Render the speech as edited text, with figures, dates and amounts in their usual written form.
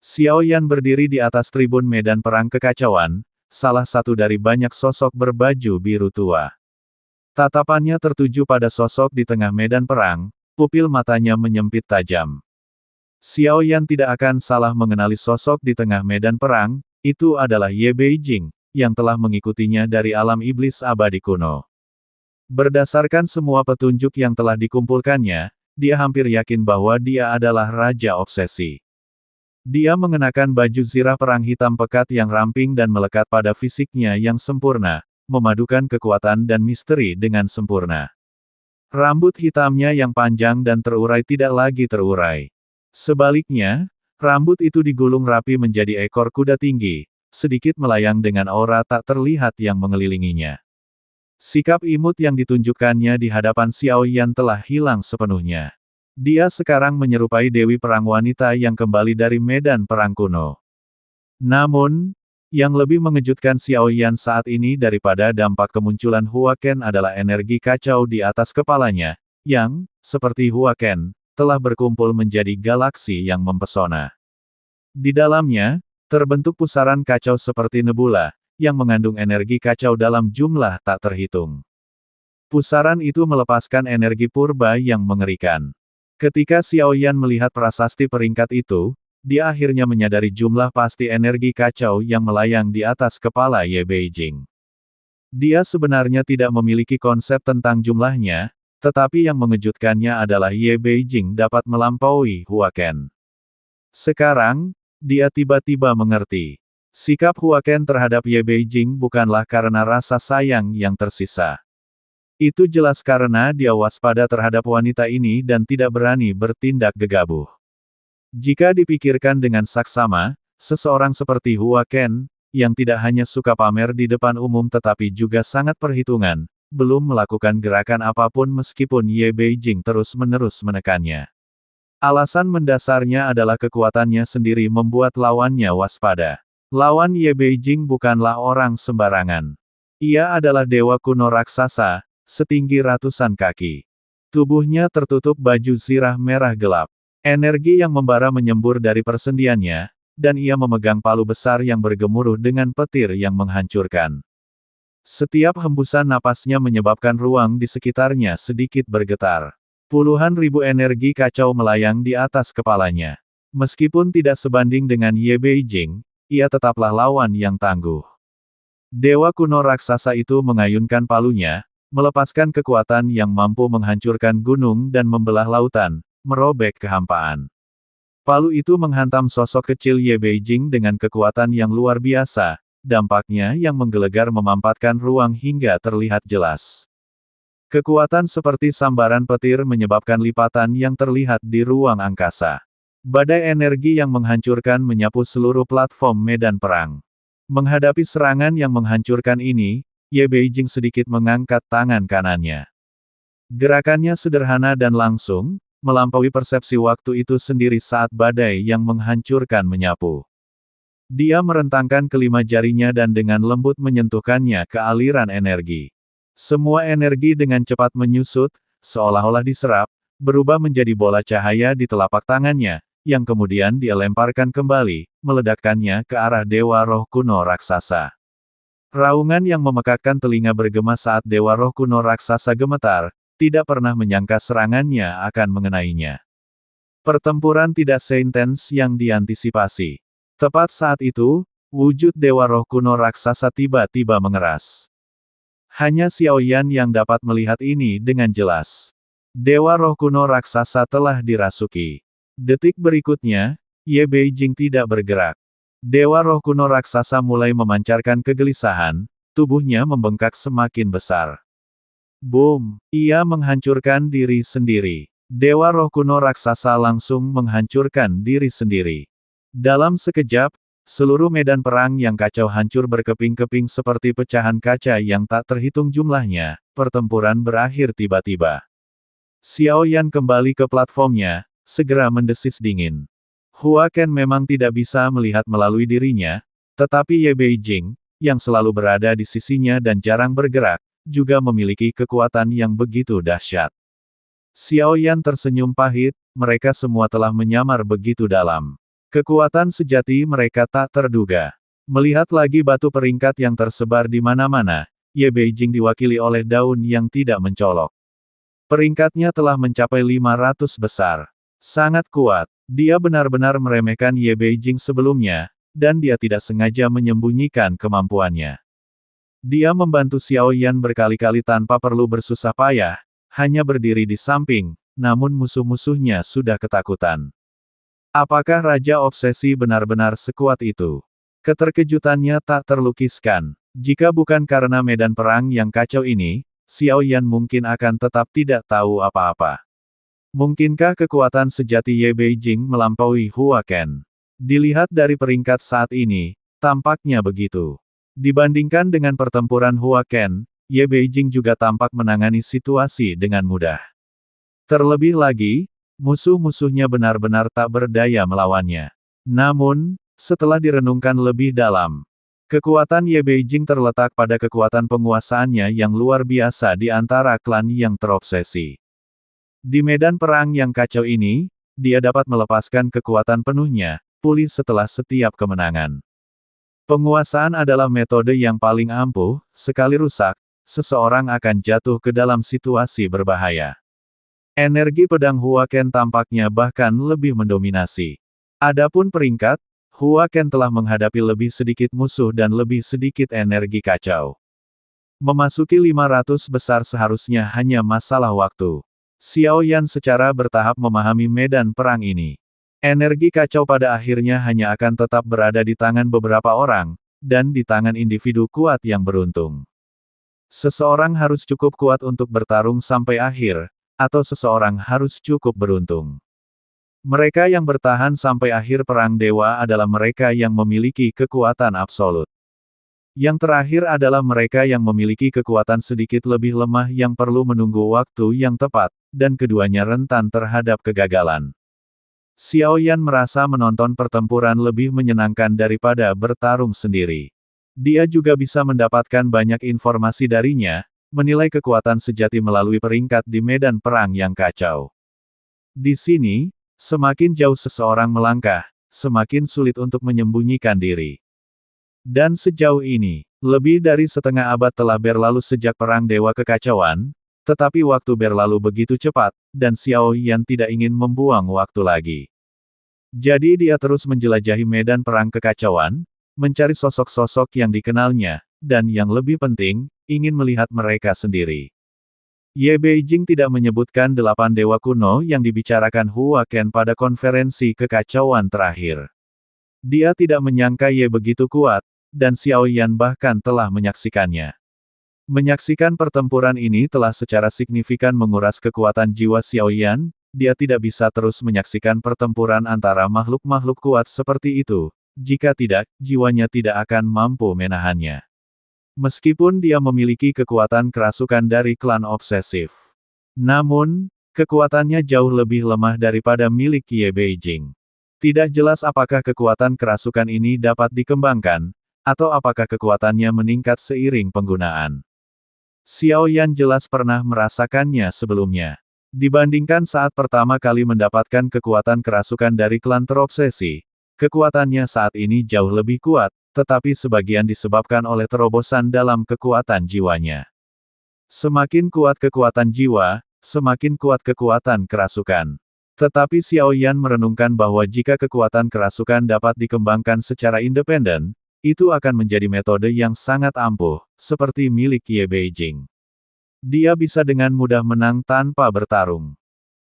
Xiao Yan berdiri di atas tribun medan perang kekacauan, salah satu dari banyak sosok berbaju biru tua. Tatapannya tertuju pada sosok di tengah medan perang, pupil matanya menyempit tajam. Xiao Yan tidak akan salah mengenali sosok di tengah medan perang, itu adalah Ye Beijing, yang telah mengikutinya dari alam iblis abadi kuno. Berdasarkan semua petunjuk yang telah dikumpulkannya, dia hampir yakin bahwa dia adalah Raja Obsesi. Dia mengenakan baju zirah perang hitam pekat yang ramping dan melekat pada fisiknya yang sempurna, memadukan kekuatan dan misteri dengan sempurna. Rambut hitamnya yang panjang dan terurai tidak lagi terurai. Sebaliknya, rambut itu digulung rapi menjadi ekor kuda tinggi, sedikit melayang dengan aura tak terlihat yang mengelilinginya. Sikap imut yang ditunjukkannya di hadapan Xiao Yan telah hilang sepenuhnya. Dia sekarang menyerupai dewi perang wanita yang kembali dari medan perang kuno. Namun, yang lebih mengejutkan Xiao Yan saat ini daripada dampak kemunculan Hua Ken adalah energi kacau di atas kepalanya, yang, seperti Hua Ken, telah berkumpul menjadi galaksi yang mempesona. Di dalamnya, terbentuk pusaran kacau seperti nebula, yang mengandung energi kacau dalam jumlah tak terhitung. Pusaran itu melepaskan energi purba yang mengerikan. Ketika Xiao Yan melihat prasasti peringkat itu, dia akhirnya menyadari jumlah pasti energi kacau yang melayang di atas kepala Ye Beijing. Dia sebenarnya tidak memiliki konsep tentang jumlahnya, tetapi yang mengejutkannya adalah Ye Beijing dapat melampaui Hua Ken. Sekarang, dia tiba-tiba mengerti. Sikap Hua Ken terhadap Ye Beijing bukanlah karena rasa sayang yang tersisa. Itu jelas karena dia waspada terhadap wanita ini dan tidak berani bertindak gegabah. Jika dipikirkan dengan saksama, seseorang seperti Hua Ken, yang tidak hanya suka pamer di depan umum tetapi juga sangat perhitungan, belum melakukan gerakan apapun meskipun Ye Beijing terus-menerus menekannya. Alasan mendasarnya adalah kekuatannya sendiri membuat lawannya waspada. Lawan Ye Beijing bukanlah orang sembarangan. Ia adalah dewa kuno raksasa, setinggi ratusan kaki. Tubuhnya tertutup baju zirah merah gelap. Energi yang membara menyembur dari persendiannya, dan ia memegang palu besar yang bergemuruh dengan petir yang menghancurkan. Setiap hembusan napasnya menyebabkan ruang di sekitarnya sedikit bergetar. Puluhan ribu energi kacau melayang di atas kepalanya. Meskipun tidak sebanding dengan Ye Beijing, ia tetaplah lawan yang tangguh. Dewa kuno raksasa itu mengayunkan palunya, melepaskan kekuatan yang mampu menghancurkan gunung dan membelah lautan, merobek kehampaan. Palu itu menghantam sosok kecil Ye Beijing dengan kekuatan yang luar biasa, dampaknya yang menggelegar memampatkan ruang hingga terlihat jelas. Kekuatan seperti sambaran petir menyebabkan lipatan yang terlihat di ruang angkasa. Badai energi yang menghancurkan menyapu seluruh platform medan perang. Menghadapi serangan yang menghancurkan ini, Ye Beijing sedikit mengangkat tangan kanannya. Gerakannya sederhana dan langsung, melampaui persepsi waktu itu sendiri saat badai yang menghancurkan menyapu. Dia merentangkan kelima jarinya dan dengan lembut menyentuhkannya ke aliran energi. Semua energi dengan cepat menyusut, seolah-olah diserap, berubah menjadi bola cahaya di telapak tangannya, yang kemudian dia lemparkan kembali, meledakkannya ke arah Dewa Roh Kuno Raksasa. Raungan yang memekakkan telinga bergema saat Dewa Roh Kuno Raksasa gemetar, tidak pernah menyangka serangannya akan mengenainya. Pertempuran tidak seintens yang diantisipasi. Tepat saat itu, wujud Dewa Roh Kuno Raksasa tiba-tiba mengeras. Hanya Xiao Yan yang dapat melihat ini dengan jelas. Dewa Roh Kuno Raksasa telah dirasuki. Detik berikutnya, Ye Beijing tidak bergerak. Dewa Roh Kuno Raksasa mulai memancarkan kegelisahan, tubuhnya membengkak semakin besar. Boom! Ia menghancurkan diri sendiri. Dewa Roh Kuno Raksasa langsung menghancurkan diri sendiri. Dalam sekejap, seluruh medan perang yang kacau hancur berkeping-keping seperti pecahan kaca yang tak terhitung jumlahnya. Pertempuran berakhir tiba-tiba. Xiao Yan kembali ke platformnya, segera mendesis dingin. Hua Ken memang tidak bisa melihat melalui dirinya, tetapi Ye Beijing, yang selalu berada di sisinya dan jarang bergerak, juga memiliki kekuatan yang begitu dahsyat. Xiao Yan tersenyum pahit, mereka semua telah menyamar begitu dalam. Kekuatan sejati mereka tak terduga. Melihat lagi batu peringkat yang tersebar di mana-mana, Ye Beijing diwakili oleh daun yang tidak mencolok. Peringkatnya telah mencapai 500 besar. Sangat kuat. Dia benar-benar meremehkan Ye Beijing sebelumnya, dan dia tidak sengaja menyembunyikan kemampuannya. Dia membantu Xiao Yan berkali-kali tanpa perlu bersusah payah, hanya berdiri di samping, namun musuh-musuhnya sudah ketakutan. Apakah Raja Obsesi benar-benar sekuat itu? Keterkejutannya tak terlukiskan. Jika bukan karena medan perang yang kacau ini, Xiao Yan mungkin akan tetap tidak tahu apa-apa. Mungkinkah kekuatan sejati Ye Beijing melampaui Hua Ken? Dilihat dari peringkat saat ini, tampaknya begitu. Dibandingkan dengan pertempuran Hua Ken, Ye Beijing juga tampak menangani situasi dengan mudah. Terlebih lagi, musuh-musuhnya benar-benar tak berdaya melawannya. Namun, setelah direnungkan lebih dalam, kekuatan Ye Beijing terletak pada kekuatan penguasaannya yang luar biasa di antara klan yang terobsesi. Di medan perang yang kacau ini, dia dapat melepaskan kekuatan penuhnya, pulih setelah setiap kemenangan. Penguasaan adalah metode yang paling ampuh, sekali rusak, seseorang akan jatuh ke dalam situasi berbahaya. Energi pedang Hua Ken tampaknya bahkan lebih mendominasi. Adapun peringkat, Hua Ken telah menghadapi lebih sedikit musuh dan lebih sedikit energi kacau. Memasuki 500 besar seharusnya hanya masalah waktu. Xiao Yan secara bertahap memahami medan perang ini. Energi kacau pada akhirnya hanya akan tetap berada di tangan beberapa orang, dan di tangan individu kuat yang beruntung. Seseorang harus cukup kuat untuk bertarung sampai akhir, atau seseorang harus cukup beruntung. Mereka yang bertahan sampai akhir perang dewa adalah mereka yang memiliki kekuatan absolut. Yang terakhir adalah mereka yang memiliki kekuatan sedikit lebih lemah yang perlu menunggu waktu yang tepat, dan keduanya rentan terhadap kegagalan. Xiao Yan merasa menonton pertempuran lebih menyenangkan daripada bertarung sendiri. Dia juga bisa mendapatkan banyak informasi darinya, menilai kekuatan sejati melalui peringkat di medan perang yang kacau. Di sini, semakin jauh seseorang melangkah, semakin sulit untuk menyembunyikan diri. Dan sejauh ini, lebih dari setengah abad telah berlalu sejak Perang Dewa Kekacauan, tetapi waktu berlalu begitu cepat, dan Xiao Yan tidak ingin membuang waktu lagi. Jadi dia terus menjelajahi medan perang kekacauan, mencari sosok-sosok yang dikenalnya, dan yang lebih penting, ingin melihat mereka sendiri. Ye Beijing tidak menyebutkan 8 dewa kuno yang dibicarakan Hua Ken pada konferensi kekacauan terakhir. Dia tidak menyangka Ye begitu kuat, dan Xiao Yan bahkan telah menyaksikannya. Menyaksikan pertempuran ini telah secara signifikan menguras kekuatan jiwa Xiao Yan, dia tidak bisa terus menyaksikan pertempuran antara makhluk-makhluk kuat seperti itu, jika tidak, jiwanya tidak akan mampu menahannya. Meskipun dia memiliki kekuatan kerasukan dari klan obsesif. Namun, kekuatannya jauh lebih lemah daripada milik Ye Beijing. Tidak jelas apakah kekuatan kerasukan ini dapat dikembangkan, atau apakah kekuatannya meningkat seiring penggunaan. Xiao Yan jelas pernah merasakannya sebelumnya. Dibandingkan saat pertama kali mendapatkan kekuatan kerasukan dari klan terobsesi, kekuatannya saat ini jauh lebih kuat, tetapi sebagian disebabkan oleh terobosan dalam kekuatan jiwanya. Semakin kuat kekuatan jiwa, semakin kuat kekuatan kerasukan. Tetapi Xiao Yan merenungkan bahwa jika kekuatan kerasukan dapat dikembangkan secara independen, itu akan menjadi metode yang sangat ampuh, seperti milik Ye Beijing. Dia bisa dengan mudah menang tanpa bertarung.